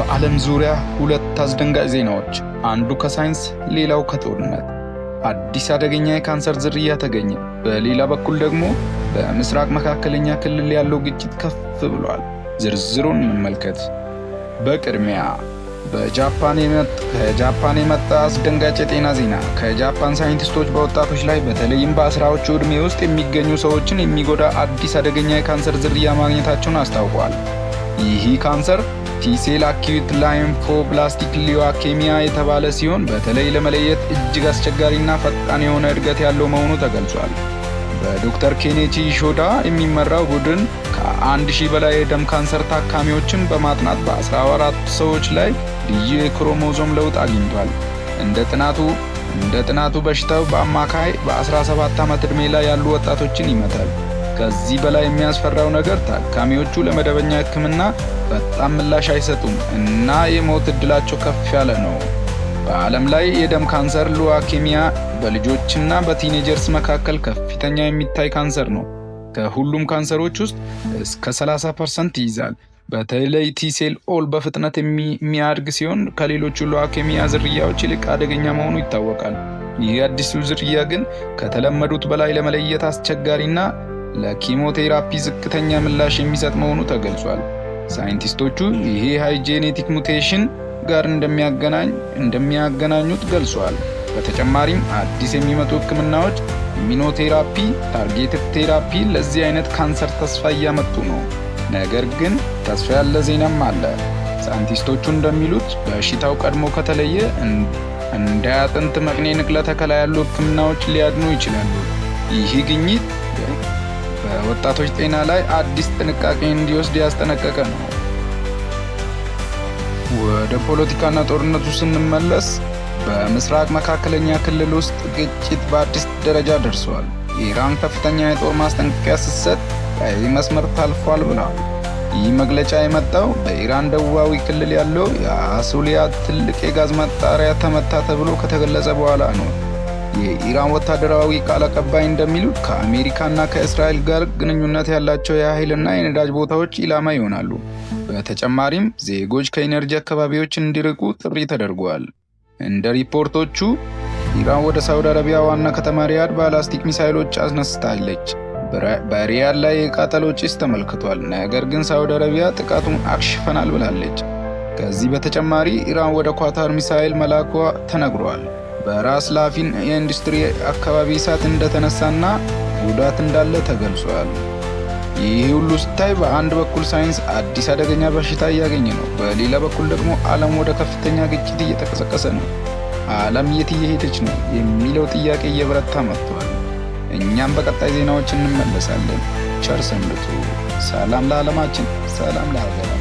በዓለም ዙሪያ ሁለት አስደንጋጭ ዜናዎች፣ አንዱ ከሳይንስ ሌላው ከጦርነት። አዲስ አደገኛ የካንሰር ዝርያ ተገኘ። በሌላ በኩል ደግሞ በምስራቅ መካከለኛ ክልል ያለው ግጭት ከፍ ብሏል። ዝርዝሩን እንመልከት። በቅድሚያ ከጃፓን የመጣ አስደንጋጭ የጤና ዜና። ከጃፓን ሳይንቲስቶች በወጣቶች ላይ በተለይም በአስራዎቹ ዕድሜ ውስጥ የሚገኙ ሰዎችን የሚጎዳ አዲስ አደገኛ የካንሰር ዝርያ ማግኘታቸውን አስታውቀዋል። ይህ ካንሰር ቲ-ሴል አኪዩት ላይምፎብላስቲክ ሊዩኬሚያ የተባለ ሲሆን በተለይ ለመለየት እጅግ አስቸጋሪና ፈጣን የሆነ እድገት ያለው መሆኑ ተገልጿል። በዶክተር ኬኔቺ ሾዳ የሚመራው ቡድን ከ1000 በላይ የደም ካንሰር ታካሚዎችን በማጥናት በ14 ሰዎች ላይ ልዩ የክሮሞዞም ለውጥ አግኝቷል። እንደ ጥናቱ በሽታው በአማካይ በ17 ዓመት ዕድሜ ላይ ያሉ ወጣቶችን ይመታል። ከዚህ በላይ የሚያስፈራው ነገር ታካሚዎቹ ለመደበኛ ሕክምና ፈጣን ምላሽ አይሰጡም እና የሞት ዕድላቸው ከፍ ያለ ነው። በዓለም ላይ የደም ካንሰር ሊዩኬሚያ በልጆችና በቲኔጀርስ መካከል ከፍተኛ የሚታይ ካንሰር ነው። ከሁሉም ካንሰሮች ውስጥ እስከ 30% ይይዛል። በተለይ ቲ-ሴል ኦል በፍጥነት የሚያድግ ሲሆን ከሌሎቹ ሊዩኬሚያ ዝርያዎች ይልቅ አደገኛ መሆኑ ይታወቃል። ይህ አዲሱ ዝርያ ግን ከተለመዱት በላይ ለመለየት አስቸጋሪና ለኪሞቴራፒ ዝቅተኛ ምላሽ የሚሰጥ መሆኑ ተገልጿል። ሳይንቲስቶቹ ይሄ ሃይ ጄኔቲክ ሙቴሽን ጋር እንደሚያገናኙት ገልጿል። በተጨማሪም አዲስ የሚመጡ ህክምናዎች ኢሚኖቴራፒ፣ ታርጌትድ ቴራፒ ለዚህ አይነት ካንሰር ተስፋ እያመጡ ነው። ነገር ግን ተስፋ ያለ ዜናም አለ። ሳይንቲስቶቹ እንደሚሉት በሽታው ቀድሞ ከተለየ እንደ አጥንት መቅኔ ንቅለ ተከላ ያሉ ህክምናዎች ሊያድኑ ይችላሉ። ይህ ግኝት በወጣቶች ጤና ላይ አዲስ ጥንቃቄ እንዲወስድ ያስጠነቀቀ ነው። ወደ ፖለቲካና ጦርነቱ ስንመለስ በምስራቅ መካከለኛ ክልል ውስጥ ግጭት በአዲስ ደረጃ ደርሷል። ኢራን ከፍተኛ የጦር ማስጠንቀቂያ ስትሰጥ ቀይ መስመር ታልፏል ብለዋል። ይህ መግለጫ የመጣው በኢራን ደቡባዊ ክልል ያለው የአሱሊያ ትልቅ የጋዝ ማጣሪያ ተመታ ተብሎ ከተገለጸ በኋላ ነው። የኢራን ወታደራዊ ቃል አቀባይ እንደሚሉት ከአሜሪካና ከእስራኤል ጋር ግንኙነት ያላቸው የኃይልና የነዳጅ ቦታዎች ኢላማ ይሆናሉ። በተጨማሪም ዜጎች ከኢነርጂ አካባቢዎች እንዲርቁ ጥሪ ተደርጓል። እንደ ሪፖርቶቹ ኢራን ወደ ሳውዲ አረቢያ ዋና ከተማ ሪያድ ባላስቲክ ሚሳይሎች አስነስታለች። በሪያድ ላይ የቃጠሎ ጭስ ተመልክቷል። ነገር ግን ሳውዲ አረቢያ ጥቃቱን አክሽፈናል ብላለች። ከዚህ በተጨማሪ ኢራን ወደ ኳታር ሚሳይል መላኳ ተነግሯል። በራስ ላፊን የኢንዱስትሪ አካባቢ እሳት እንደተነሳና ጉዳት እንዳለ ተገልጿል። ይህ ሁሉ ስታይ በአንድ በኩል ሳይንስ አዲስ አደገኛ በሽታ እያገኘ ነው፣ በሌላ በኩል ደግሞ ዓለም ወደ ከፍተኛ ግጭት እየተቀሰቀሰ ነው። ዓለም የት እየሄደች ነው የሚለው ጥያቄ እየበረታ መጥቷል። እኛም በቀጣይ ዜናዎች እንመለሳለን። ቸር ሰንብቱ። ሰላም ለዓለማችን፣ ሰላም ለሀገራችን።